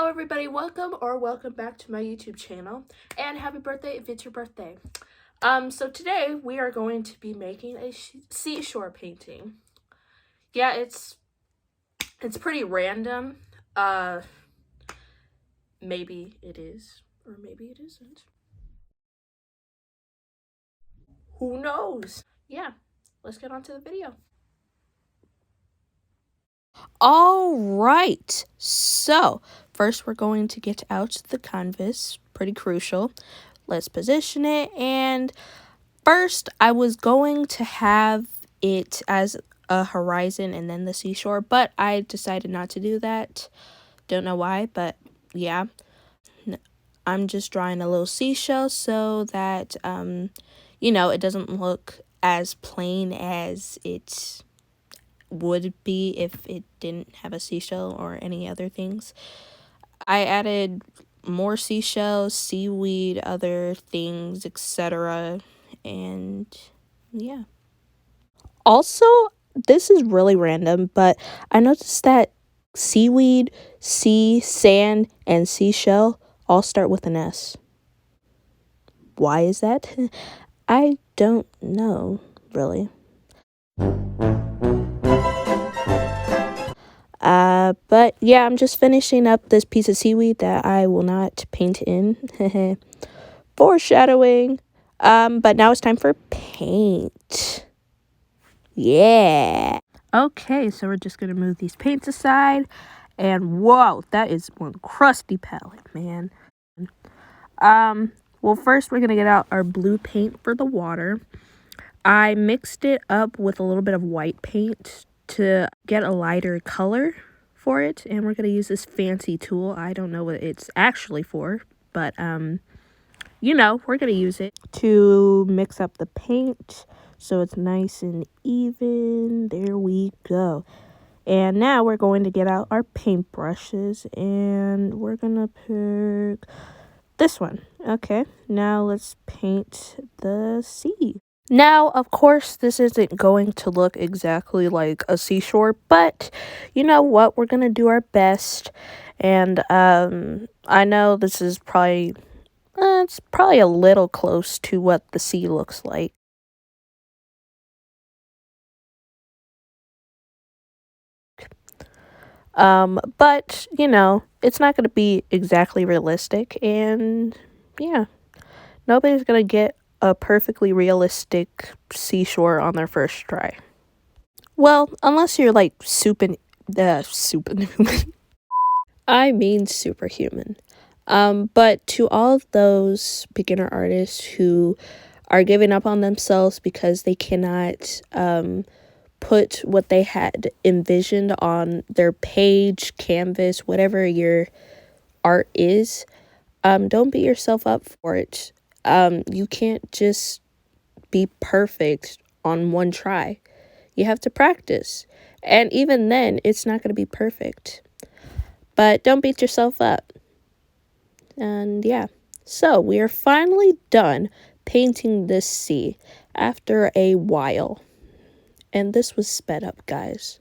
Hello everybody, welcome back to my YouTube channel, and happy birthday if it's your birthday. So today we are going to be making a seashore painting. Yeah, it's pretty random. Maybe it is, or maybe it isn't. Who knows? Yeah, let's get on to the video. All right, so first we're going to get out the canvas, pretty crucial. Let's position it, and first I was going to have it as a horizon and then the seashore, but I decided not to do that. Don't know why, but yeah. I'm just drawing a little seashell so that, it doesn't look as plain as it would be if it didn't have a seashell or any other things. I added more seashells, seaweed, other things, etc. And yeah. Also, this is really random, but I noticed that seaweed, sea, sand, and seashell all start with an S. Why is that? I don't know, really. But yeah, I'm just finishing up this piece of seaweed that I will not paint in. Foreshadowing. But now it's time for paint. Yeah. Okay, so we're just gonna move these paints aside. And whoa, that is one crusty palette, man. Well, first we're gonna get out our blue paint for the water. I mixed it up with a little bit of white paint to get a lighter color for it, and we're gonna use this fancy tool. I don't know what it's actually for, but we're gonna use it to mix up the paint so it's nice and even. There we go. And now we're going to get out our paintbrushes, and we're gonna pick this one. Okay, now let's paint the sea. Now, of course, this isn't going to look exactly like a seashore, but you know what? We're gonna do our best. And I know this is probably it's probably a little close to what the sea looks like. But it's not gonna be exactly realistic, and yeah, nobody's gonna get a perfectly realistic seashore on their first try. Well, unless you're like superhuman. I mean superhuman. But to all of those beginner artists who are giving up on themselves because they cannot put what they had envisioned on their page, canvas, whatever your art is, don't beat yourself up for it. You can't just be perfect on one try. You have to practice. And even then, it's not going to be perfect. But don't beat yourself up. And yeah. So, we are finally done painting this sea after a while. And this was sped up, guys.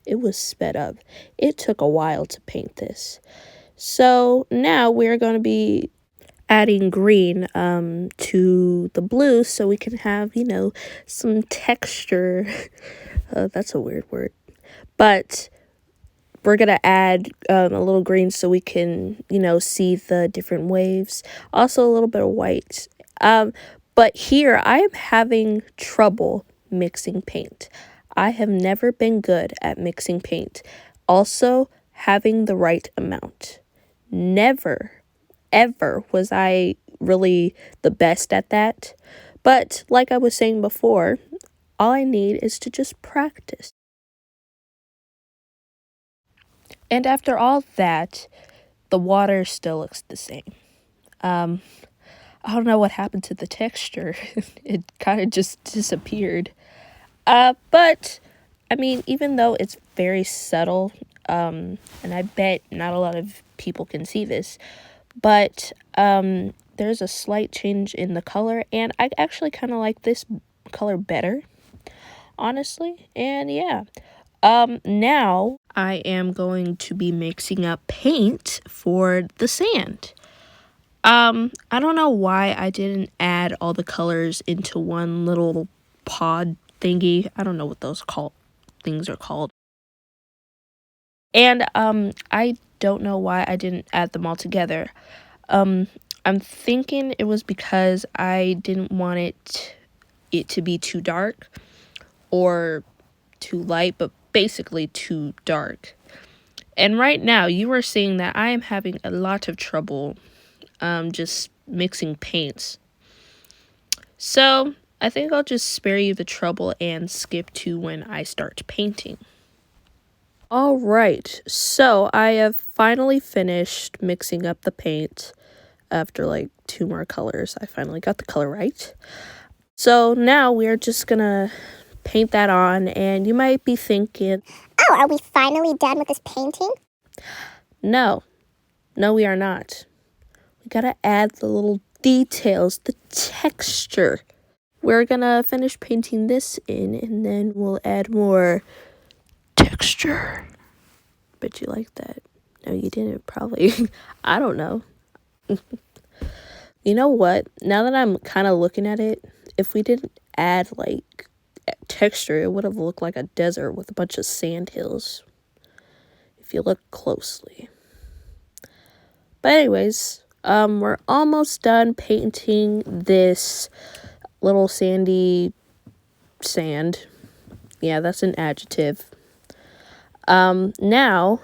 It was sped up. It took a while to paint this. So, now we're going to be adding green to the blue so we can have, some texture. That's a weird word. But we're going to add a little green so we can, see the different waves. Also a little bit of white. But here I am having trouble mixing paint. I have never been good at mixing paint. Also, having the right amount. Never, ever was I really the best at that. But like I was saying before, all I need is to just practice. And after all that, the water still looks the same. I don't know what happened to the texture. It kind of just disappeared. But, I mean, even though it's very subtle, and I bet not a lot of people can see this, but there's a slight change in the color, and I actually kind of like this color better, honestly. And yeah, Now I am going to be mixing up paint for the sand. I don't know why I didn't add all the colors into one little pod thingy. I don't know what those things are called. And I don't know why I didn't add them all together. I'm thinking it was because I didn't want it to be too dark or too light, but basically too dark. And right now you are seeing that I am having a lot of trouble just mixing paints. So I think I'll just spare you the trouble and skip to when I start painting. All right, so I have finally finished mixing up the paint after like 2 more colors. I finally got the color right. So now we're just gonna paint that on, and you might be thinking, oh, are we finally done with this painting? No, we are not. We gotta add the little details, the texture. We're gonna finish painting this in, and then we'll add more texture. Bet you like that. No, you didn't, probably. I don't know. You know what? Now that I'm kind of looking at it, if we didn't add, like, texture, it would have looked like a desert with a bunch of sand hills. If you look closely. But anyways, we're almost done painting this little sandy sand. Yeah, that's an adjective. Now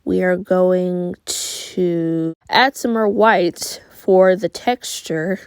we are going to add some more white for the texture.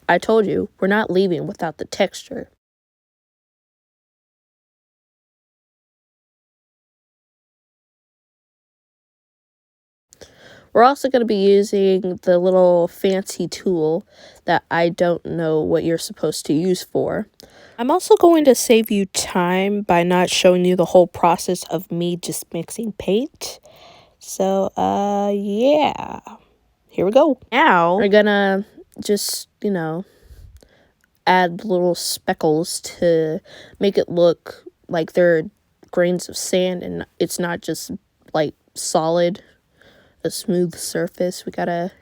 I told you, we're not leaving without the texture. We're also going to be using the little fancy tool that I don't know what you're supposed to use for. I'm also going to save you time by not showing you the whole process of me just mixing paint. So, yeah. Here we go. Now, we're gonna just, add little speckles to make it look like they're grains of sand and it's not just, like, solid, a smooth surface. We gotta,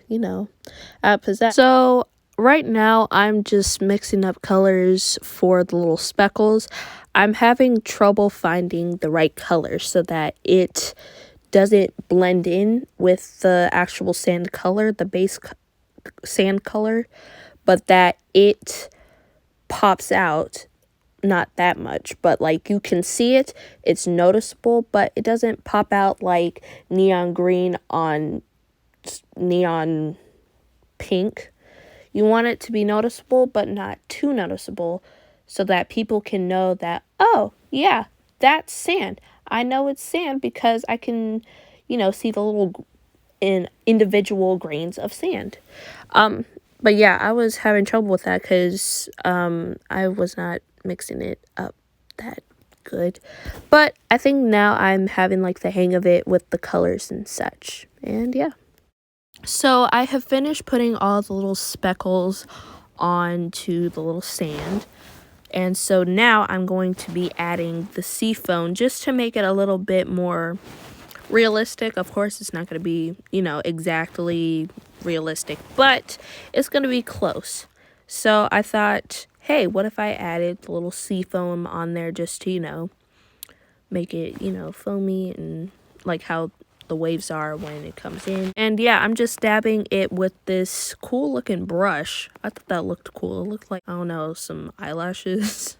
add pizzazz. So right now I'm just mixing up colors for the little speckles. I'm having trouble finding the right color so that it doesn't blend in with the actual sand color, the base sand color, but that it pops out. Not that much, but like you can see it, it's noticeable, but it doesn't pop out like neon green on neon pink. You want it to be noticeable, but not too noticeable, so that people can know that, oh, yeah, that's sand. I know it's sand because I can, see the little individual grains of sand. But yeah, I was having trouble with that because I was not mixing it up that good. But I think now I'm having like the hang of it with the colors and such. And yeah. So I have finished putting all the little speckles onto the little sand. And so now I'm going to be adding the sea foam just to make it a little bit more realistic. Of course, it's not going to be, exactly realistic, but it's going to be close. So I thought, hey, what if I added the little sea foam on there just to, make it, foamy and like how the waves are when it comes in. And yeah, I'm just dabbing it with this cool looking brush. I thought that looked cool. It looked like, I don't know, some eyelashes.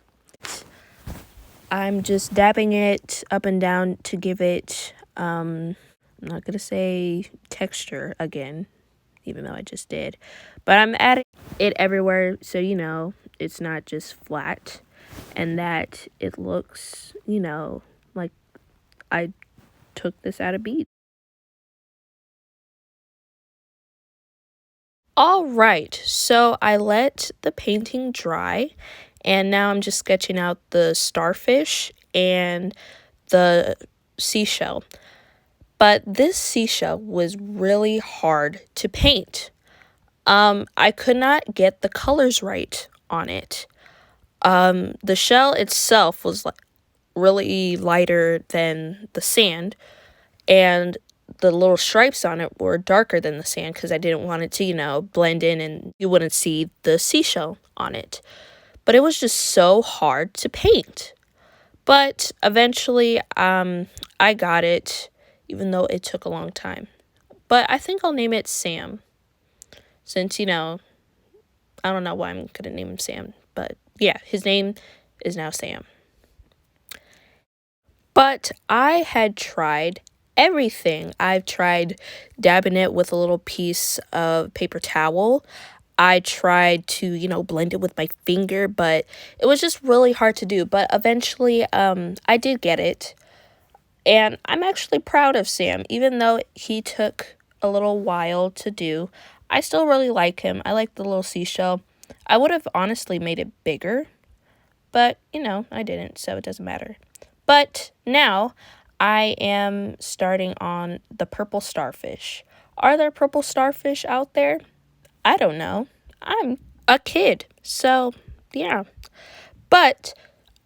I'm just dabbing it up and down to give it, I'm not gonna say texture again, even though I just did. But I'm adding it everywhere so, it's not just flat. And that it looks, like I took this out of bead. All right, so I let the painting dry, and now I'm just sketching out the starfish and the seashell. But this seashell was really hard to paint. I could not get the colors right on it. The shell itself was really lighter than the sand, and the little stripes on it were darker than the sand because I didn't want it to, blend in and you wouldn't see the seashell on it. But it was just so hard to paint. But eventually, I got it, even though it took a long time. But I think I'll name it Sam, since, I don't know why I'm going to name him Sam. But yeah, his name is now Sam. But I had tried everything. I've tried dabbing it with a little piece of paper towel. I tried to, blend it with my finger, but it was just really hard to do. But eventually, I did get it. And I'm actually proud of Sam, even though he took a little while to do. I still really like him. I like the little seashell. I would have honestly made it bigger, but, I didn't, so it doesn't matter. But now I am starting on the purple starfish. Are there purple starfish out there? I don't know. I'm a kid, so yeah. But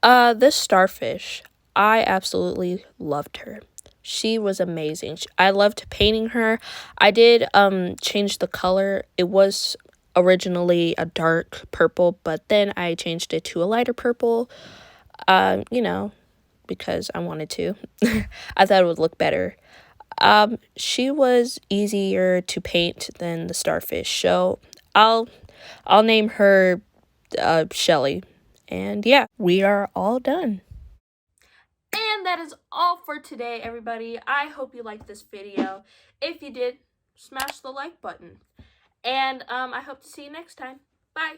this starfish, I absolutely loved her. She was amazing. I loved painting her. I did change the color. It was originally a dark purple, but then I changed it to a lighter purple. Because I wanted to. I thought it would look better. She was easier to paint than the starfish, so I'll name her Shelly. And yeah, we are all done. And that is all for today, everybody. I hope you liked this video. If you did, smash the like button. And I hope to see you next time. Bye.